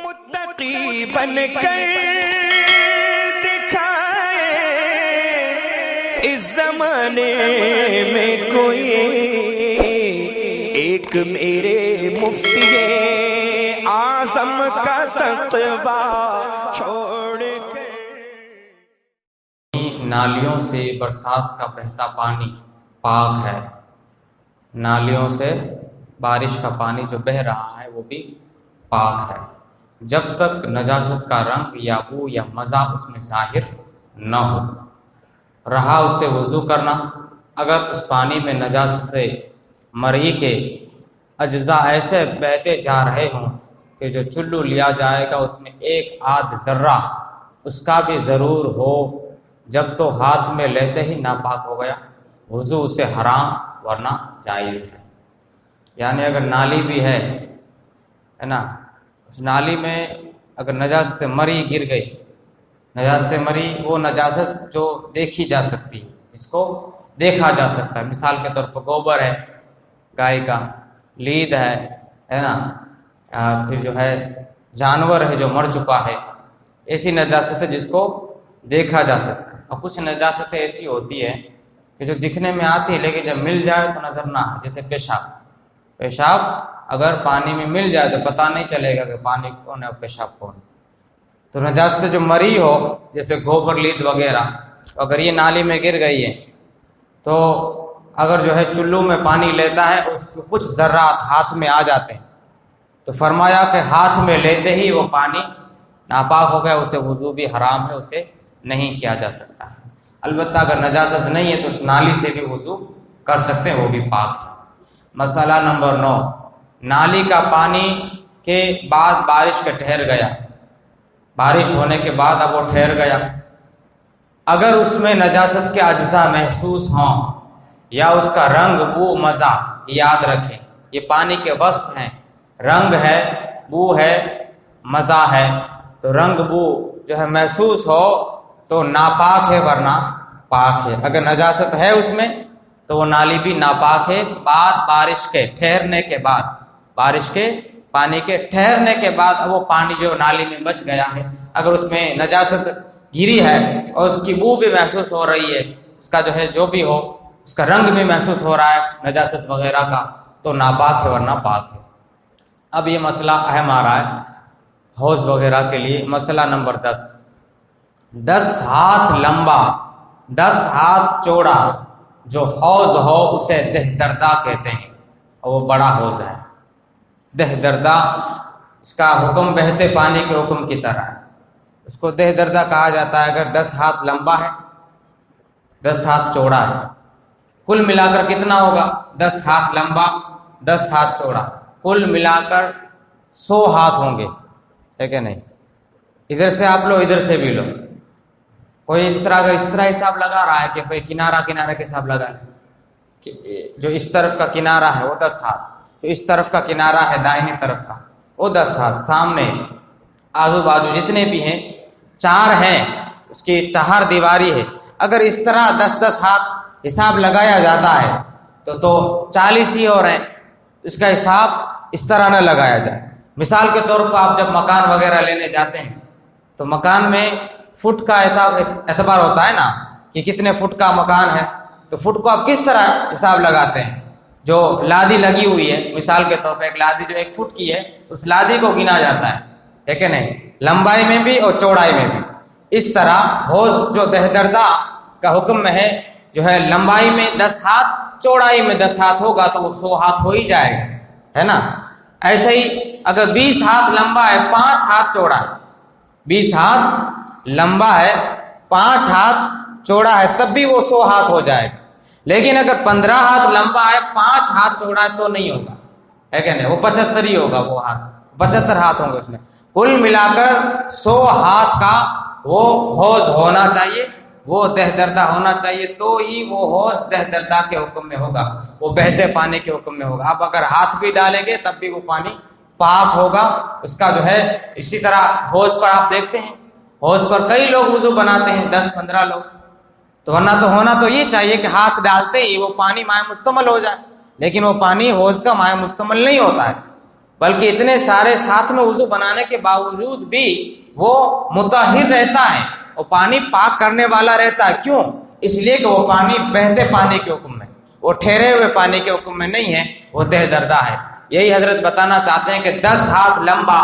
متقی بن کر دکھائے اس زمانے میں کوئی ایک میرے مفتی اعظم کا تقویٰ چھوڑ کر۔ نالیوں سے برسات کا بہتا پانی پاک ہے، نالیوں سے بارش کا پانی جو بہہ رہا ہے وہ بھی پاک ہے، جب تک نجاست کا رنگ یا بو یا مزہ اس میں ظاہر نہ ہو۔ رہا اسے وضو کرنا، اگر اس پانی میں نجاست مرئی کے اجزاء ایسے بہتے جا رہے ہوں کہ جو چلو لیا جائے گا اس میں ایک آدھ ذرہ اس کا بھی ضرور ہو، جب تو ہاتھ میں لیتے ہی ناپاک ہو گیا، وضو اسے حرام ورنہ جائز ہے۔ یعنی اگر نالی بھی ہے نا، اس نالی میں اگر نجاست مری گر گئی، نجاست مری وہ نجاست جو دیکھی جا سکتی ہے، جس کو دیکھا جا سکتا ہے، مثال کے طور پر گوبر ہے گائے کا، لید ہے نا، پھر جو ہے جانور ہے جو مر چکا ہے، ایسی نجاست ہے جس کو دیکھا جا سکتا ہے۔ اور کچھ نجاستیں ایسی ہوتی ہے کہ جو دکھنے میں آتی ہے لیکن جب مل جائے تو نظر نہ آئے، جیسے پیشاب اگر پانی میں مل جائے تو پتہ نہیں چلے گا کہ پانی کون ہے اور پیشاب کون ہے۔ تو نجاست جو مری ہو جیسے گوبر لید وغیرہ، اگر یہ نالی میں گر گئی ہے تو اگر جو ہے چلو میں پانی لیتا ہے اس کو کچھ ذرات ہاتھ میں آ جاتے ہیں، تو فرمایا کہ ہاتھ میں لیتے ہی وہ پانی ناپاک ہو گیا، اسے وضو بھی حرام ہے، اسے نہیں کیا جا سکتا ہے۔ البتہ اگر نجاست نہیں ہے تو اس نالی سے بھی وضو کر سکتے ہیں، وہ بھی پاک ہے۔ مسئلہ نمبر 9، نالی کا پانی کے بعد بارش کا ٹھہر گیا، بارش ہونے کے بعد اب وہ ٹھہر گیا، اگر اس میں نجاست کے اجزاء محسوس ہوں یا اس کا رنگ بو مزہ، یاد رکھیں یہ پانی کے وصف ہیں، رنگ ہے، بو ہے، مزہ ہے، تو رنگ بو جو ہے محسوس ہو تو ناپاک ہے ورنہ پاک ہے۔ اگر نجاست ہے اس میں تو وہ نالی بھی ناپاک ہے، بعد بارش کے ٹھہرنے کے بعد، بارش کے پانی کے ٹھہرنے کے بعد وہ پانی جو نالی میں بچ گیا ہے، اگر اس میں نجاست گری ہے اور اس کی بو بھی محسوس ہو رہی ہے، اس کا جو ہے جو بھی ہو اس کا رنگ بھی محسوس ہو رہا ہے نجاست وغیرہ کا، تو ناپاک ہے ورنہ پاک ہے۔ اب یہ مسئلہ اہم آ رہا ہے حوض وغیرہ کے لیے۔ مسئلہ نمبر 10 ہاتھ لمبا 10 ہاتھ چوڑا جو حوض ہو اسے دہ دردہ کہتے ہیں، اور وہ بڑا حوض ہے۔ دہ دردہ اس کا حکم بہتے پانی کے حکم کی طرح ہے، اس کو دہ دردہ کہا جاتا ہے اگر 10 ہاتھ لمبا ہے 10 ہاتھ چوڑا ہے۔ کل ملا کر کتنا ہوگا؟ 10 ہاتھ لمبا 10 ہاتھ چوڑا، کل ملا کر 100 ہاتھ ہوں گے، ہے کہ نہیں؟ ادھر سے آپ لو ادھر سے بھی لو، کوئی اس طرح اگر اس طرح حساب لگا رہا ہے کہ بھئی کنارہ کنارہ کے حساب لگا لیں کہ جو اس طرف کا کنارہ ہے وہ 10 ہاتھ، جو اس طرف کا کنارہ ہے دائنی طرف کا وہ 10 ہاتھ، سامنے آزو بازو جتنے بھی ہیں 4 ہیں، اس کی 4 دیواری ہے، اگر اس طرح 10 ہاتھ حساب لگایا جاتا ہے تو 40 ہی ہو رہے ہیں، اس کا حساب اس طرح نہ لگایا جائے۔ مثال کے طور پر آپ جب مکان وغیرہ لینے جاتے ہیں تو مکان میں فٹ کا اعتبار ہوتا ہے نا کہ کتنے فٹ کا مکان ہے، تو فٹ کو آپ کس طرح حساب لگاتے ہیں؟ جو لادی لگی ہوئی ہے مثال کے طور پر، ایک لادی جو 1 فٹ کی ہے اس لادی کو گنا جاتا ہے کہ نہیں، لمبائی میں بھی اور چوڑائی میں بھی۔ اس طرح حوض جو دہ دردہ کا حکم میں ہے جو ہے لمبائی میں 10 ہاتھ چوڑائی میں 10 ہاتھ ہوگا تو وہ 100 ہاتھ ہو ہی جائے گا، ہے نا۔ ایسے ہی اگر 20 ہاتھ لمبا ہے 5 ہاتھ چوڑا ہے، 20 ہاتھ لمبا ہے 5 ہاتھ چوڑا ہے تب بھی وہ 100 ہاتھ ہو جائے گا، لیکن اگر 15 ہاتھ لمبا ہے 5 ہاتھ چوڑا ہے تو نہیں ہوگا، ہے کہ نہیں، وہ 75 ہی ہوگا، وہ ہاتھ 75 ہاتھ ہوں گے اس میں۔ کل ملا کر 100 ہاتھ کا وہ حوض ہونا چاہیے، وہ دہ دردہ ہونا چاہیے، تو ہی وہ حوض دہ دردہ کے حکم میں ہوگا، وہ بہتے پانی کے حکم میں ہوگا۔ اب اگر ہاتھ بھی ڈالیں گے تب بھی وہ پانی پاک ہوگا، اس کا جو ہے۔ اسی طرح حوض پر آپ دیکھتے ہیں حوض پر کئی لوگ وضو بناتے ہیں، 10-15 لوگ، تو ہونا تو یہ چاہیے کہ ہاتھ ڈالتے ہی وہ پانی مائع مستعمل ہو جائے، لیکن وہ پانی حوض کا مائع مستعمل نہیں ہوتا ہے، بلکہ اتنے سارے ساتھ میں وضو بنانے کے باوجود بھی وہ مطہر رہتا ہے، وہ پانی پاک کرنے والا رہتا ہے۔ کیوں؟ اس لیے کہ وہ پانی بہتے پانی کے حکم میں، وہ ٹھہرے ہوئے پانی کے حکم میں نہیں ہے، وہ دہ دردہ ہے۔ یہی حضرت بتانا چاہتے ہیں کہ 10 ہاتھ لمبا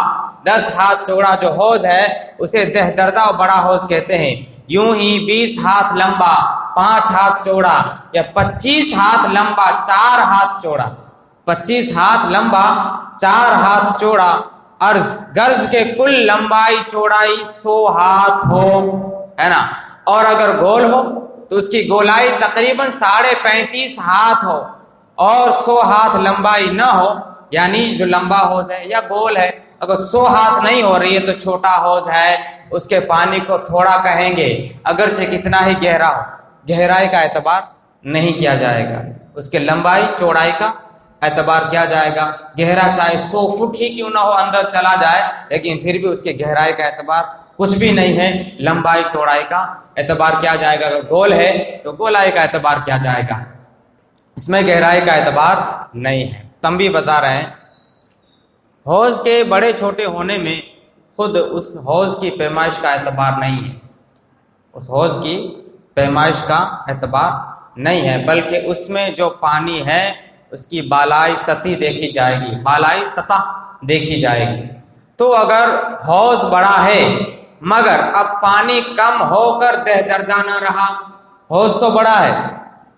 10 ہاتھ چوڑا جو حوض ہے اسے دہ دردہ اور بڑا حوض کہتے ہیں۔ یوں ہی 20 ہاتھ لمبا 5 ہاتھ چوڑا یا 25 ہاتھ لمبا 4 ہاتھ چوڑا، 25 ہاتھ لمبا 4 ہاتھ چوڑا عرض گرز کے کل لمبائی چوڑائی 100 ہاتھ ہو، ہے نا، اور اگر گول ہو تو اس کی گولائی تقریباً 35.5 ہاتھ ہو اور 100 ہاتھ لمبائی نہ ہو، یعنی جو لمبا حوض ہے یا گول ہے، اگر 100 ہاتھ نہیں ہو رہی ہے تو چھوٹا حوض ہے، اس کے پانی کو تھوڑا کہیں گے، اگرچہ کتنا ہی گہرا ہو، گہرائی کا اعتبار نہیں کیا جائے گا، اس کے لمبائی چوڑائی کا اعتبار کیا جائے گا۔ گہرا چاہے 100 فٹ ہی کیوں نہ ہو اندر چلا جائے، لیکن پھر بھی اس کے گہرائی کا اعتبار کچھ بھی نہیں ہے، لمبائی چوڑائی کا اعتبار کیا جائے گا۔ اگر گول ہے تو گولائی کا اعتبار کیا جائے گا، اس میں گہرائی کا اعتبار نہیں ہے۔ تنبیہ بتا رہے ہیں، حوض کے بڑے چھوٹے ہونے میں خود اس حوض کی پیمائش کا اعتبار نہیں ہے، اس حوض کی پیمائش کا اعتبار نہیں ہے، بلکہ اس میں جو پانی ہے اس کی بالائی سطح دیکھی جائے گی، بالائی سطح دیکھی جائے گی۔ تو اگر حوض بڑا ہے مگر اب پانی کم ہو کر دہ دردہ نہ رہا، حوض تو بڑا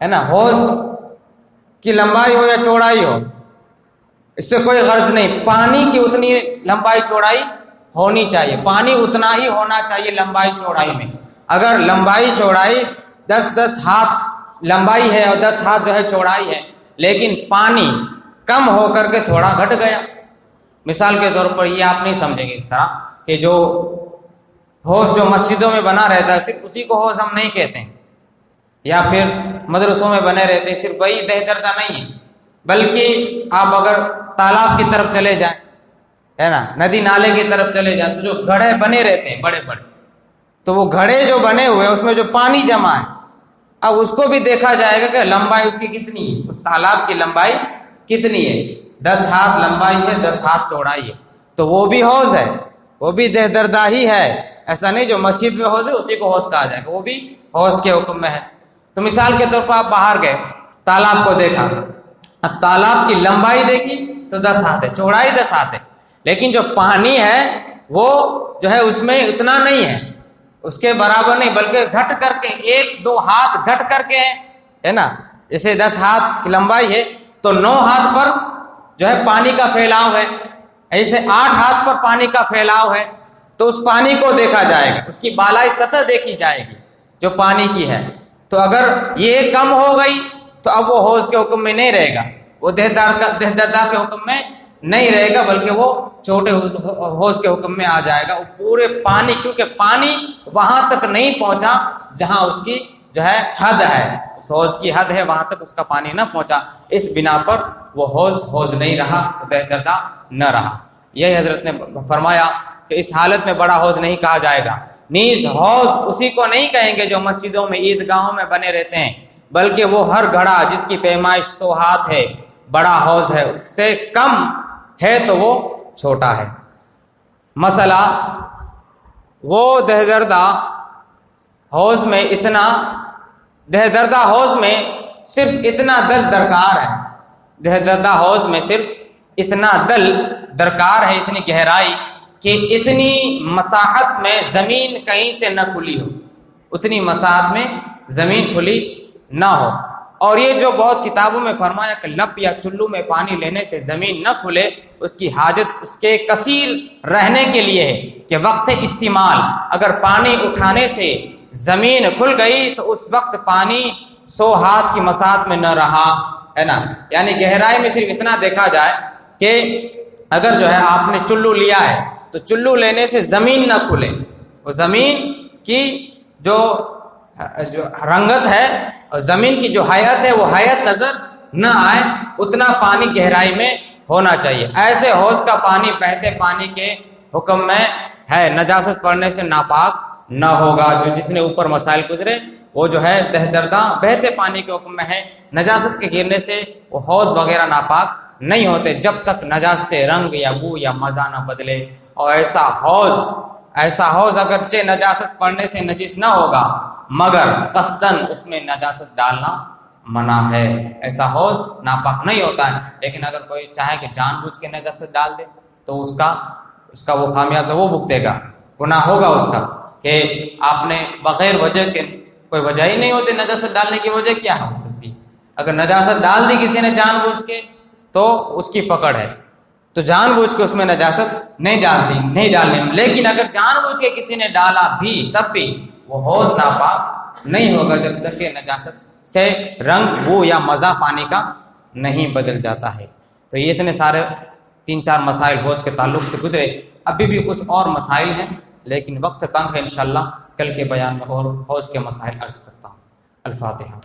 ہے نا، حوض کی لمبائی ہو یا چوڑائی ہو اس سے کوئی غرض نہیں، پانی کی اتنی لمبائی چوڑائی ہونی چاہیے، پانی اتنا ہی ہونا چاہیے لمبائی چوڑائی میں۔ اگر لمبائی چوڑائی 10 ہاتھ لمبائی ہے اور 10 ہاتھ جو ہے چوڑائی ہے، لیکن پانی کم ہو کر کے تھوڑا گھٹ گیا، مثال کے طور پر یہ آپ نہیں سمجھیں گے اس طرح کہ جو حوض جو مسجدوں میں بنا رہتا ہے صرف اسی کو حوض ہم نہیں کہتے ہیں، یا پھر مدرسوں میں بنے رہتے ہیں صرف وہی دہ دردہ نہیں ہے، بلکہ آپ اگر تالاب کی طرف چلے جائیں، ہے نا، ندی نالے کی طرف چلے جائیں تو جو گھڑے بنے رہتے ہیں بڑے بڑے، تو وہ گھڑے جو بنے ہوئے ہیں اس میں جو پانی جمع ہے، اب اس کو بھی دیکھا جائے گا کہ لمبائی اس کی کتنی ہے، اس تالاب کی لمبائی کتنی ہے، 10 ہاتھ لمبائی ہے 10 ہاتھ چوڑائی ہے، تو وہ بھی حوض ہے، وہ بھی دہ دردہ ہی ہے، ایسا نہیں جو مسجد میں حوض ہے اسی کو حوض کہا جائے گا، وہ بھی حوض کے حکم میں ہے۔ تو مثال کے طور پر آپ باہر گئے، تالاب کو دیکھا، اب تالاب کی لمبائی دیکھی تو 10 ہاتھ ہے، چوڑائی 10 ہاتھ ہے، لیکن جو پانی ہے وہ جو ہے اس میں اتنا نہیں ہے، اس کے برابر نہیں، بلکہ گھٹ کر کے 1-2 ہاتھ گھٹ کر کے ہے نا، جیسے 10 ہاتھ کی لمبائی ہے تو 9 ہاتھ پر جو ہے پانی کا پھیلاؤ ہے، ایسے 8 ہاتھ پر پانی کا پھیلاؤ ہے، تو اس پانی کو دیکھا جائے گا، اس کی بالائی سطح دیکھی جائے گی جو پانی کی ہے۔ تو اگر یہ کم ہو گئی تو اب وہ حوض کے حکم میں نہیں رہے گا، وہ دہ دردہ کے حکم میں نہیں رہے گا، بلکہ وہ چھوٹے حوض کے حکم میں آ جائے گا۔ وہ پورے پانی، کیونکہ پانی وہاں تک نہیں پہنچا جہاں اس کی جو ہے حد ہے، اس حوض کی حد ہے، وہاں تک اس کا پانی نہ پہنچا، اس بنا پر وہ حوض نہیں رہا، دہ دردہ نہ رہا۔ یہی حضرت نے فرمایا کہ اس حالت میں بڑا حوض نہیں کہا جائے گا، نیز حوض اسی کو نہیں کہیں گے جو مسجدوں میں عیدگاہوں میں بنے رہتے ہیں، بلکہ وہ ہر گھڑا جس کی پیمائش 100 ہاتھ ہے بڑا حوض ہے، اس سے کم ہے تو وہ چھوٹا ہے۔ مسئلہ وہ دہ دردہ حوض میں اتنا، دہ دردہ حوض میں صرف اتنا دل درکار ہے، دہ دردہ حوض میں صرف اتنا دل درکار ہے، اتنی گہرائی کہ اتنی مساحت میں زمین کہیں سے نہ کھلی ہو، اتنی مساحت میں زمین کھلی نہ ہو۔ اور یہ جو بہت کتابوں میں فرمایا کہ لپ یا چلو میں پانی لینے سے زمین نہ کھلے، اس کی حاجت اس کے کثیر رہنے کے لیے ہے کہ وقت استعمال اگر پانی اٹھانے سے زمین کھل گئی تو اس وقت پانی 100 ہاتھ کی مساحت میں نہ رہا، ہے نا، یعنی گہرائی میں صرف اتنا دیکھا جائے کہ اگر جو ہے آپ نے چلو لیا ہے تو چلو لینے سے زمین نہ کھلے، وہ زمین کی جو رنگت ہے اور زمین کی جو حیات ہے وہ حیات نظر نہ آئے، اتنا پانی گہرائی میں ہونا چاہیے۔ ایسے حوض کا پانی بہتے پانی کے حکم میں ہے، نجاست پڑنے سے ناپاک نہ ہوگا، جو جتنے اوپر مسائل گزرے وہ جو ہے دہ دردہ بہتے پانی کے حکم میں ہے، نجاست کے گرنے سے وہ حوض وغیرہ ناپاک نہیں ہوتے جب تک نجاست سے رنگ یا بو یا مزہ نہ بدلے. اور ایسا حوض اگرچہ نجاست پڑنے سے نجس نہ ہوگا مگر قصداً اس میں نجاست ڈالنا منع ہے. ایسا حوض ناپاک نہیں ہوتا ہے، لیکن اگر کوئی چاہے کہ جان بوجھ کے نجاست ڈال دے تو اس کا وہ خامیازہ وہ بھگتے گا، گناہ ہوگا اس کا، کہ آپ نے بغیر وجہ کے، کوئی وجہ ہی نہیں ہوتی نجاست ڈالنے کی، وجہ کیا ہو سکتی؟ اگر نجاست ڈال دی کسی نے جان بوجھ کے تو اس کی پکڑ ہے، تو جان بوجھ کے اس میں نجاست نہیں ڈالنے. لیکن اگر جان بوجھ کے کسی نے ڈالا بھی تب بھی وہ حوض ناپاک نہیں ہوگا جب تک کہ نجاست سے رنگ بو یا مزہ پانی کا نہیں بدل جاتا ہے. تو یہ اتنے سارے 3-4 مسائل حوض کے تعلق سے گزرے. ابھی بھی کچھ اور مسائل ہیں لیکن وقت تنگ ہے، انشاءاللہ کل کے بیان میں اور حوض کے مسائل عرض کرتا ہوں. الفاتحہ.